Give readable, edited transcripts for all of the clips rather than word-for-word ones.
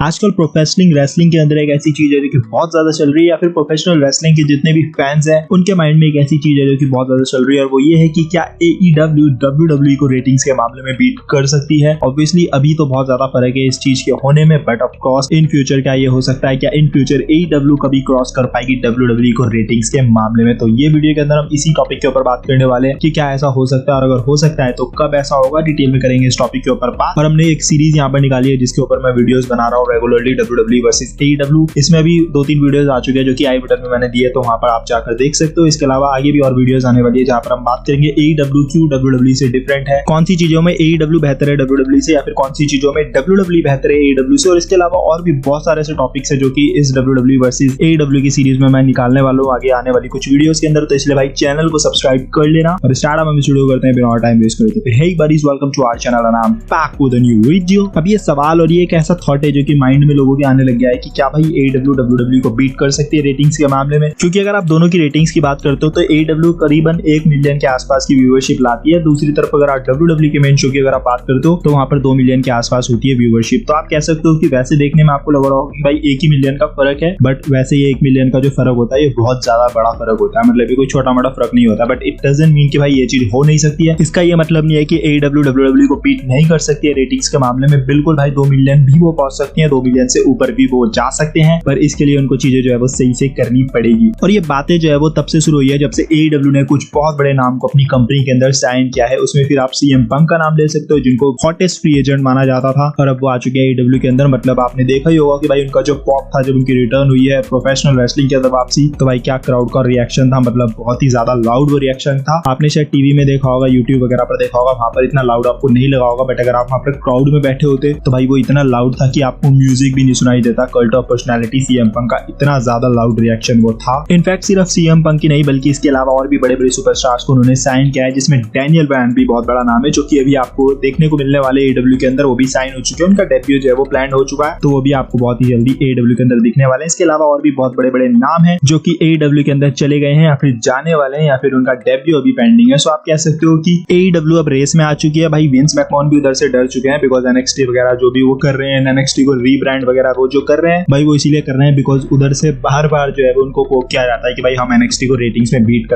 आजकल professional wrestling के अंदर एक ऐसी चीज है जो कि बहुत ज्यादा चल रही है, या फिर प्रोफेशनल रेसलिंग के जितने भी फैंस हैं उनके माइंड में एक ऐसी चीज है जो कि बहुत ज्यादा चल रही है, और वो ये है कि क्या AEW WWE को रेटिंग्स के मामले में बीट कर सकती है। ऑब्वियसली अभी तो बहुत ज्यादा फर्क है इस चीज के होने में, but of course in future क्या ये हो सकता है, क्या इन फ्यूचर AEW कभी क्रॉस कर पाएगी WWE को रेटिंग्स के मामले में। तो ये वीडियो के अंदर हम इसी टॉपिक के ऊपर बात करने वाले हैं कि क्या ऐसा हो सकता है, और अगर हो सकता है तो कब ऐसा होगा, डिटेल में करेंगे इस टॉपिक के ऊपर बात। और हमने एक सीरीज यहाँ पर निकाली है जिसके ऊपर मैं वीडियोस बना रहा हूँ रेगुलरली, WWE वर्सेस AEW। इसमें अभी 2-3 वीडियोस आ चुके हैं जो कि आई बटन में मैंने दिए, तो वहां पर आप जाकर देख सकते हो। इसके अलावा आगे भी और वीडियोस आने वाली है जहां पर हम बात करेंगे AEW क्यों WWE से डिफरेंट है, कौन सी चीजों में AEW बेहतर है WWE से, या फिर कौन सी चीजों में WWE बेहतर है AEW से। और इसके अलावा और भी बहुत सारे ऐसे टॉपिक्स है जो कि इस WWE वर्सेस AEW की सीरीज में मैं निकालने वाला हूँ आगे आने वाली कुछ वीडियोस के अंदर। तो इसलिए भाई चैनल को सब्सक्राइब कर लेना, और स्टार्ट हम शुरू करते हैं बिना टाइम वेस्ट करे। तो फिर hey buddies, welcome to our channel and I am back with a new video. अब ये सवाल और ये एक ऐसा थॉट है जो कि माइंड में लोगों के आने लग गया है कि क्या भाई AEW WWE को बीट कर सकती है रेटिंग्स के मामले में। क्योंकि अगर आप दोनों की रेटिंग्स की बात करते हो तो AEW करीबन 1 मिलियन के आसपास की व्यूअरशिप लाती है। दूसरी तरफ अगर आप WWE के मेन शो की अगर आप बात करते हो तो वहां पर 2 मिलियन के आसपास होती है व्यूअरशिप। तो आप कह सकते हो कि वैसे देखने में आपको लग रहा होगा कि भाई 1 ही मिलियन का फर्क है, बट वैसे ये 1 मिलियन का जो फर्क होता है ये बहुत ज्यादा बड़ा फर्क होता है। मतलब ये कोई छोटा मोटा फर्क नहीं होता, बट इट डजंट मीन कि भाई ये चीज हो नहीं सकती है। इसका ये मतलब नहीं है कि AEW WWE को बीट नहीं कर सकती है रेटिंग्स के मामले में। बिल्कुल भाई 2 मिलियन भी वो पहुंच सकती है, 2 मिलियन से ऊपर भी वो जा सकते हैं, पर इसके लिए उनको चीजें जो है वो सही से करनी पड़ेगी। और ये बातें जो है वो तब से शुरू हुई है जब से AEW ने कुछ बहुत बड़े नाम को अपनी कंपनी के अंदर साइन किया है। उसमें फिर आप CM Punk का नाम ले सकते हो जिनको हॉटेस्ट फ्री एजेंट माना जाता था, और अब वो आ चुके हैं AEW के अंदर। मतलब आपने देखा ही होगा कि भाई उनका जो पॉप था जब उनकी रिटर्न हुई है प्रोफेशनल रेसलिंग के अंदर वापसी, तो भाई क्या क्राउड का रिएक्शन था, मतलब बहुत ही ज्यादा लाउड वो रिएक्शन था। आपने शायद टीवी में देखा होगा, यूट्यूब वगैरह पर देखा होगा, वहां पर इतना लाउड आपको नहीं लगा होगा, बट अगर आप वहां पर क्राउड में बैठे होते तो भाई वो इतना लाउड था कि आपको म्यूजिक भी नहीं सुनाई देता। Cult of personality CM Punk का इतना ज्यादा लाउड रिएक्शन वो था। इनफैक्ट सिर्फ CM Punk ही नहीं बल्कि इसके अलावा और भी बड़े बड़े सुपरस्टार्स को उन्होंने साइन किया है, जिसमें डैनियल ब्रायन भी बहुत बड़ा नाम है जो कि अभी आपको देखने को मिलने वाले AEW के अंदर वो भी साइन हो चुके हैं। उनका डेब्यू जो है वो प्लान हो चुका है, तो वो भी आपको बहुत ही जल्दी AEW के अंदर दिखने वाले हैं। इसके अलावा और भी बहुत बड़े बड़े नाम हैं जो कि AEW के अंदर चले गए हैं या फिर जाने वाले हैं, या फिर उनका डेब्यू अभी पेंडिंग है। सो आप कह सकते हो कि AEW अब रेस में आ चुकी है। भाई विंस मैकमैन भी उधर से डर चुके हैं, बिकॉज NXT वगैरह जो भी वो कर रहे हैं, NXT को रीब्रांड वगैरह वो जो कर रहे हैं भाई वो इसीलिए कर रहे हैं बिकॉज उधर से बार बार जो है वो उनको पोक किया जाता है कि भाई हम NXT को रेटिंग्स में बीट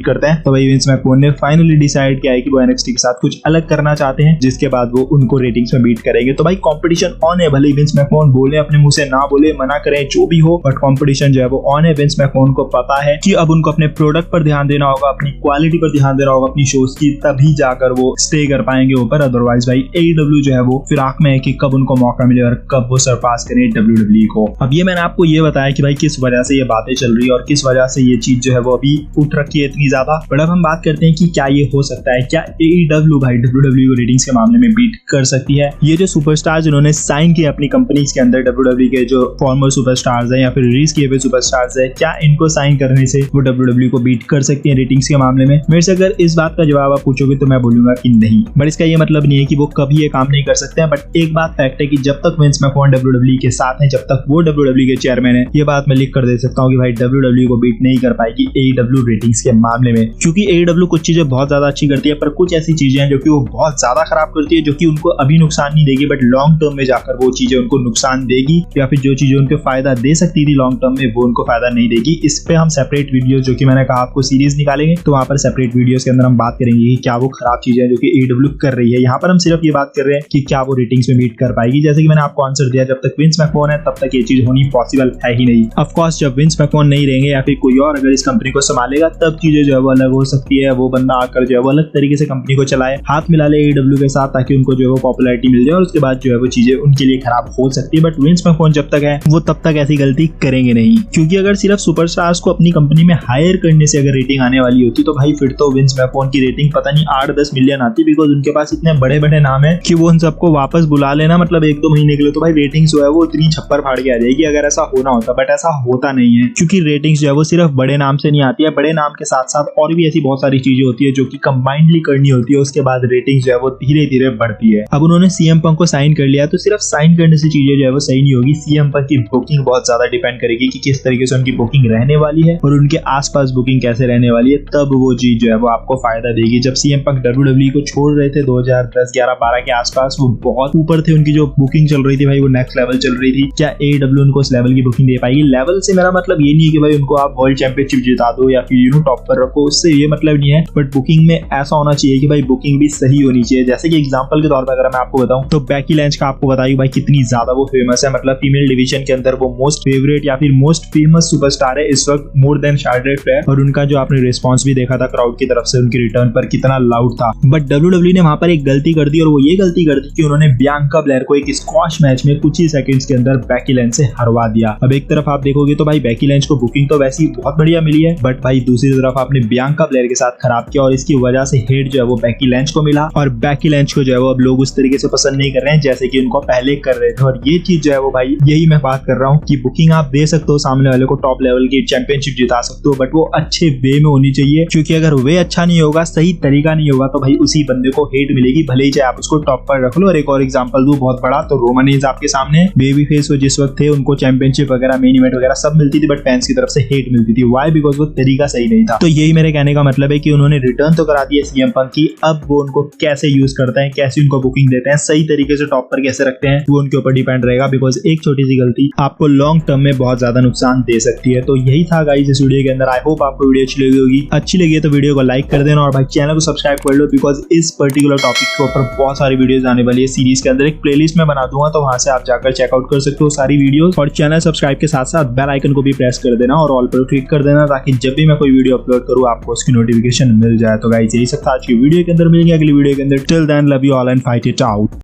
करते हैं। तो भाई विंस मैकमैन ने फाइनली डिसाइड किया है कि वो NXT के साथ कुछ अलग करना चाहते हैं, जिसके बाद वो उनको रेटिंग्स में बीट करेंगे। तो भाई कंपटीशन ऑन है, भले विंस मैकमैन बोले अपने मुंह से ना बोले, मना करें, जो भी हो, बट कंपटीशन जो है वो ऑन है। विंस मैकमैन को पता है कि अब उनको अपने प्रोडक्ट पर ध्यान देना होगा, अपनी क्वालिटी पर ध्यान देना होगा अपनी शोज की, तभी जाकर वो स्टे कर पाएंगे ऊपर। अदरवाइज भाई AEW जो है वो फिराक में है कि कब उनको मौका मिले और कब वो सरपास करें WWE को। अब ये मैंने आपको ये बताया कि भाई किस वजह से ये बातें चल रही है और किस वजह से ये चीज जो है वो अभी उठ रखी है इतनी ज्यादा। बट अब हम बात करते हैं कि क्या ये हो सकता है, क्या AEW भाई WWE को रेटिंग्स के मामले में बीट कर सकती है। ये जो सुपरस्टार्स जिन्होंने साइन किए अपनी कंपनीज के अंदर, WWE के जो फॉर्मर सुपरस्टार्स हैं या फिर रिलीज किए हुए सुपरस्टार्स हैं, क्या इनको साइन करने से वो WWE को बीट कर सकती है रेटिंग्स के मामले में। मेरे से अगर इस बात का जवाब आप पूछोगे तो मैं बोलूंगा कि नहीं, बट इसका ये मतलब नहीं है कि वो कभी ये काम नहीं कर सकते हैं। बट एक बात फैक्ट है कि जब तक विंस मैकमैन WWE के साथ है, जब तक वो WWE के चेयरमैन है, ये बात मैं लिख कर दे सकता हूँ कि भाई WWE को बीट नहीं कर पाएगी AEW रेटिंग्स के मामले में। क्योंकि AEW कुछ चीजें बहुत ज्यादा अच्छी करती है, पर कुछ ऐसी चीजें हैं जो कि वो बहुत ज्यादा खराब करती है, जो कि उनको अभी नुकसान नहीं देगी बट लॉन्ग टर्म में जाकर वो चीजें उनको नुकसान देगी, या फिर जो चीजें उनको फायदा दे सकती थी लॉन्ग टर्म में वो उनको फायदा नहीं देगी। इस पे हम सेपरेट वीडियो जो कि मैंने कहा आपको सीरीज निकालेंगे, तो वहां पर सेपरेट वीडियोस के अंदर हम बात करेंगे कि क्या वो खराब चीजें हैं जो कि AEW कर रही है। यहाँ पर हम सिर्फ ये बात कर रहे हैं कि क्या वो रेटिंग्स में बीट कर पाएगी। जैसे कि मैंने आपको आंसर दिया, जब तक विंस मैकमैन है तब तक ये चीज होनी पॉसिबल है ही नहीं। ऑफ कोर्स जब विंस मैकमैन नहीं रहेंगे या फिर कोई और अगर इस कंपनी को संभालेगा, तब चीजें जो है वो अलग हो सकती है। वो बंदा आकर जो है वो अलग तरीके से कंपनी को चलाए, हाथ मिला ले AEW के साथ, ताकि उनको जो है वो पॉपुलैरिटी मिल जाए, और उसके बाद जो है वो चीजें उनके लिए खराब हो सकती है। बट विंस मैकमैन जब तक है वो तब तक ऐसी गलती करेंगे नहीं, क्योंकि अगर सिर्फ सुपरस्टार्स को अपनी कंपनी में हायर करने से अगर रेटिंग आने वाली होती तो भाई फिर तो विंस मैकमैन की रेटिंग पता नहीं 8-10 मिलियन आती, बिकॉज उनके पास इतने बड़े बड़े नाम है कि वो उन सबको वापस बुला लेना, मतलब 1-2 महीने के लिए, तो भाई रेटिंग्स जो है वो इतनी छप्पर फाड़ के आ जाएगी अगर ऐसा होना होता। बट ऐसा होता नहीं है, क्योंकि रेटिंग्स जो है वो सिर्फ बड़े नाम से नहीं आती है। बड़े नाम के साथ साथ और भी ऐसी बहुत सारी चीजें होती है जो कि कंबाइंडली करनी होती है, उसके बाद रेटिंग्स जो है वो धीरे धीरे बढ़ती है। अब उन्होंने CM Punk को साइन कर लिया, तो सिर्फ साइन करने से चीजें जो है वो सही नहीं होगी। CM Punk की बुकिंग बहुत ज्यादा डिपेंड करेगी कि किस तरीके से उनकी बुकिंग रहने वाली है और उनके आसपास बुकिंग कैसे रहने वाली है, तब वो चीज जो है वो आपको फायदा देगी। जब CM Punk WWE को छोड़ रहे थे 2010, 11, 12 के आसपास, वो बहुत ऊपर थे, उनकी जो बुकिंग चल रही थी भाई वो वो नेक्स्ट लेवल चल रही थी, क्या AEW उनको उस लेवल की बुकिंग दे पाएगी। लेवल से मेरा मतलब ये नहीं है कि भाई उनको आप वर्ल्ड चैंपियनशिप जिता दो या फिर टॉप पर रखो, उससे ये मतलब नहीं है, बट बुकिंग में ऐसा होना चाहिए कि भाई बुकिंग भी सही होनी चाहिए। जैसे कि एग्जांपल के तौर पर अगर मैं आपको बताऊं तो बेकी लिंच का आपको बताइए भाई कितनी ज्यादा वो फेमस है, मतलब फीमेल डिवीजन के अंदर वो मोस्ट फेवरेट या फिर मोस्ट फेमस सुपरस्टार है इस वक्त, मोर देन शार्लेट फ्लेयर। और उनका जो आपने रिस्पांस भी देखा था क्राउड की तरफ से उनके रिटर्न पर कितना लाउड था। बट WWE ने वहां पर एक गलती कर दी, और वो ये गलती कर दी कि उन्होंने बियांका ब्लेयर को एक स्क्वॉश मैच में कुछ ही सेकंड्स के अंदर बेकी लिंच से हरवा दिया। अब एक तरफ आप देखोगे तो भाई बेकी लिंच को बुकिंग तो वैसी बहुत बढ़िया मिली है, बट भाई दूसरी तरफ आपने बियांका ब्लेयर के साथ खराब किया, और इसकी वजह से हेट जो है वो बेकी लिंच को मिला, और बेकी लिंच को जो है वो अब लोग उस तरीके से पसंद नहीं कर रहे हैं जैसे कि उनको पहले कर रहे थे। और ये चीज जो है वो भाई यही मैं बात कर रहा हूँ कि बुकिंग आप दे सकते हो, सामने वाले को टॉप लेवल की चैंपियनशिप जिता सकते हो, बट वो अच्छे वे में होनी चाहिए, क्योंकि अगर वे अच्छा नहीं होगा, सही तरीका नहीं होगा, तो भाई उसी बंदे को हेट मिलेगी, भले ही चाहे आप उसको टॉप पर रख लो। और एक और एग्जांपल दूं बहुत बड़ा, तो रोमन रेंज आपके सामने बेबी फेस वो जिस वक्त थे उनको चैंपियनशिप वगैरह मेन इवेंट वगैरह सब मिलती थी, बट फैंस की तरफ से हेट मिलती थी। व्हाई? बिकॉज वो तरीका सही नहीं था। तो यही मेरे कहने का मतलब है कि उन्होंने रिटर्न तो करा दिया सीएम पंक की, अब वो उनको कैसे यूज करते हैं, कैसे उनको बुकिंग देते हैं, सही तरीके से टॉप पर कैसे रखते हैं, वो उनके ऊपर डिपेंड रहेगा। बिकॉज एक छोटी सी गलती आपको लॉन्ग टर्म में बहुत ज्यादा नुकसान दे सकती है। तो यही था गाइस इस वीडियो के अंदर। आई होप आपको वीडियो अच्छी लगी होगी। अच्छी लगी है तो वीडियो को लाइक कर देना, और भाई चैनल को सब्सक्राइब कर लो, बिकॉज इस पर्टिकुलर टॉपिक के ऊपर बहुत सारी वीडियोस आने वाली है सीरीज के अंदर। एक प्लेलिस्ट में बना दूंगा, तो वहां से आप जाकर चेकआउट कर सकते हो सारी वीडियोस। और चैनल सब्सक्राइब के साथ साथ बेल आइकन को भी प्रेस कर देना और ऑल पर क्लिक कर देना, ताकि जब भी मैं कोई वीडियो अपलोड करूँ आपको उसकी नोटिफिकेशन मिल जाए। तो गाइस यही सब था आज की वीडियो के अंदर। मिलेंगे अगली वीडियो के अंदर। Till then love you all and fight it out.